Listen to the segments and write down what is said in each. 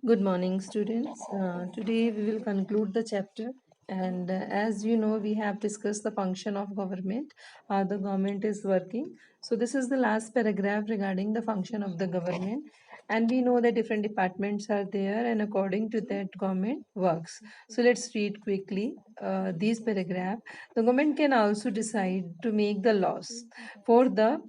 Good morning, students. Today we will conclude the chapter. And as you know, we have discussed the function of government, how the government is working. So, this is the last paragraph regarding the function of the government. And we know that different departments are there, and according to that, government works. So, let's read quickly these paragraph. The government can also decide to make the laws for the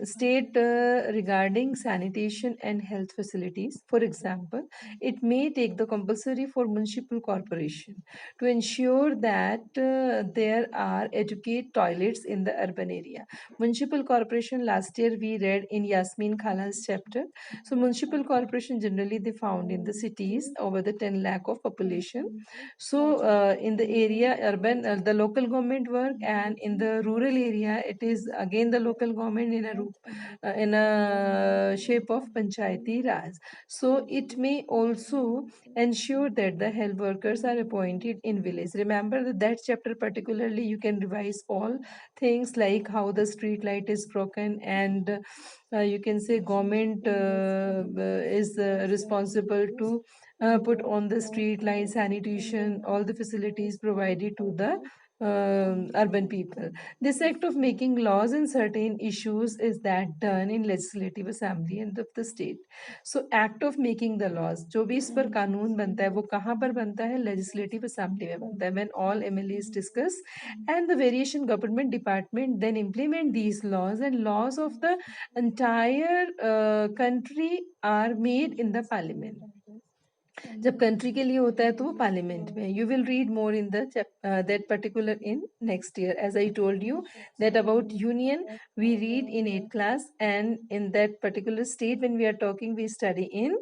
state regarding sanitation and health facilities. For example, it may take the compulsory for municipal corporation to ensure that there are adequate toilets in the urban area. Municipal corporation, last year we read in Yasmin Khala's chapter. So municipal corporation generally they found in the cities over the 10 lakh of population. So in the area urban, the local government work, and in the rural area it is again the local government in a shape of panchayati raj. So it may also ensure that the health workers are appointed in village. Remember that chapter particularly you can revise all things like how the street light is broken, and you can say government is responsible to put on the street light, sanitation, all the facilities provided to the urban people. This act of making laws in certain issues is that done in legislative assembly and of the state. So act of making the laws, जो भी इस पर कानून बनता है वो कहाँ पर बनता है? लेजिस्लेटिव असेंबली में बनता है. When all MLAs discuss and the variation government department then implement these laws, and laws of the entire country are made in the parliament. जब कंट्री के लिए होता है तो वो पार्लियामेंट में. You will read more in the that particular in next year. As I told you that about union we read in 8th class, and in that particular state when we are talking we study in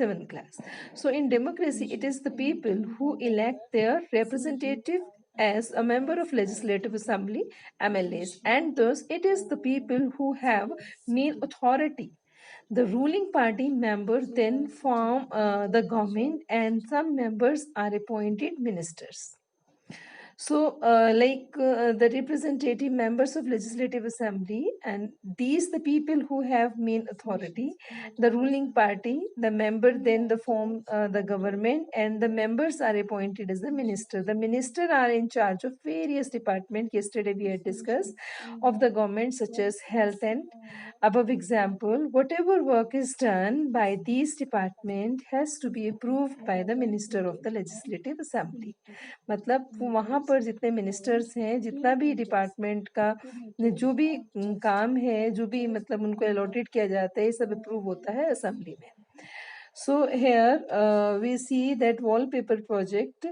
7th class. So in democracy it is the people who elect their representative as a member of legislative assembly, MLAs, and thus it is the people who have main authority. The ruling party members then form the government, and some members are appointed ministers. So, the representative members of legislative assembly, and these the people who have main authority. The ruling party, the member then the form the government, and the members are appointed as the minister. The minister are in charge of various departments. Yesterday we had discussed of the government, such as health and above example. Whatever work is done by these department has to be approved by the minister of the legislative assembly. मतलब वहां पर जितने ministers हैं, जितना भी department का जो भी काम है, जो भी मतलब उनको अलॉटेड किया जाता है, ये सब अप्रूव होता है असेंबली में. So here we see that wallpaper project,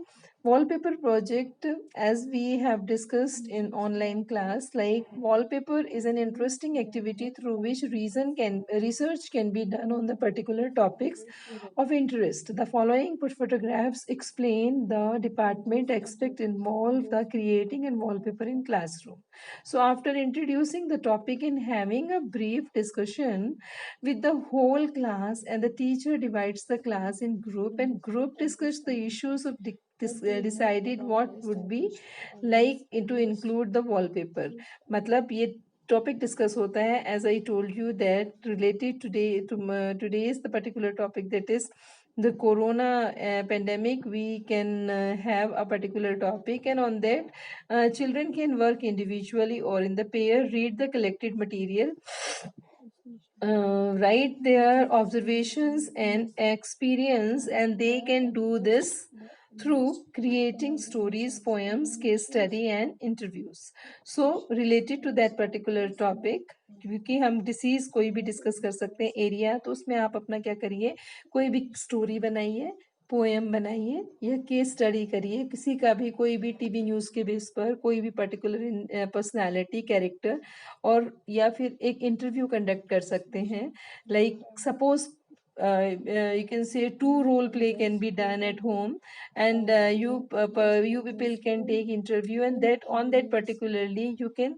as we have discussed in online class, like wallpaper is an interesting activity through which research can be done on the particular topics of interest. The following photographs explain the department aspect involved the creating and wallpaper in classroom. So after introducing the topic and having a brief discussion with the whole class, and the teacher divides the class in group, and group discuss the issues of decided what would be like to include the wallpaper. मतलब ये topic discuss होता है. As I told you that related today is the particular topic, that is the corona pandemic. We can have a particular topic, and on that children can work individually or in the pair, read the collected material, write their observations and experience, and they can do this through creating stories, poems, case study and interviews. So related to that particular topic, क्योंकि हम disease कोई भी discuss कर सकते हैं area, तो उसमें आप अपना क्या करिए, कोई भी स्टोरी बनाइए, पोएम बनाइए या केस स्टडी करिए, किसी का भी कोई भी टीवी न्यूज़ के बेस पर कोई भी पर्टिकुलर पर्सनालिटी कैरेक्टर, और या फिर एक इंटरव्यू कंडक्ट कर सकते हैं. Like suppose you can say two role play can be done at home, and you people can take interview, and that on that particularly you can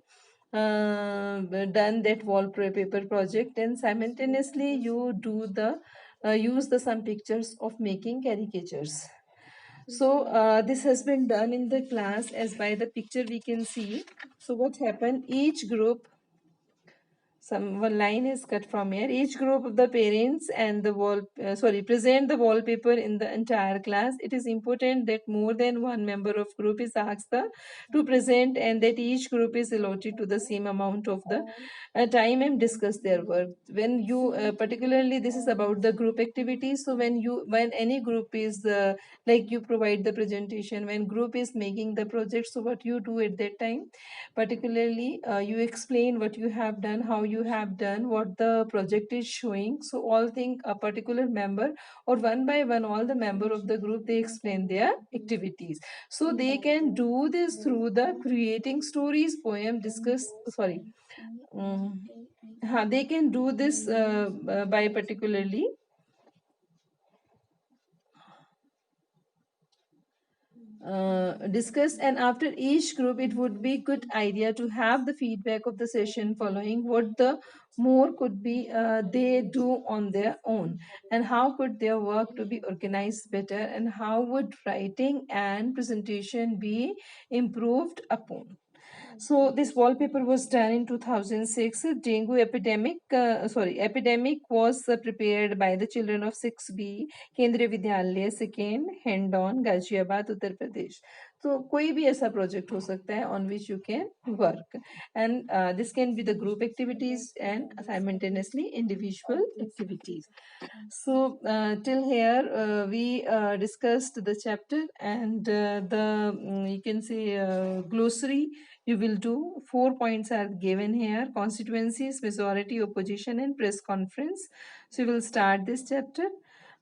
done that wallpaper project, and simultaneously you do the use the some pictures of making caricatures. So this has been done in the class, as by the picture we can see. So what happened, each group some one line is cut from here. Each group of the parents and the present the wallpaper in the entire class. It is important that more than one member of group is asked to present, and that each group is allotted to the same amount of the time and discuss their work. When you particularly this is about the group activities. So when any group is like you provide the presentation, when group is making the project, so what you do at that time, particularly you explain what you have done, how you have done, what the project is showing. So all think a particular member, or one by one all the member of the group, they explain their activities. So they can do this through the creating stories, poem, discuss, sorry, they can do this by particularly discuss, and after each group it would be good idea to have the feedback of the session following, what the more could be they do on their own, and how could their work to be organized better, and how would writing and presentation be improved upon. So this wallpaper was done in 2006. Dengue epidemic was prepared by the children of 6B Kendriya Vidyalaya second Hendon Ghaziabad Uttar Pradesh. तो कोई भी ऐसा project हो सकता है on which you can work, and this can be the group activities and simultaneously individual activities. So till here we discussed the chapter, and you can say glossary you will do. 4 points are given here: constituencies, majority, opposition, and press conference. So we will start this chapter,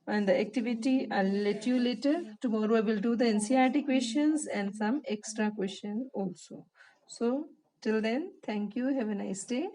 and the activity I'll let you later. Tomorrow I will do the NCERT questions and some extra question also. So till then, thank you. Have a nice day.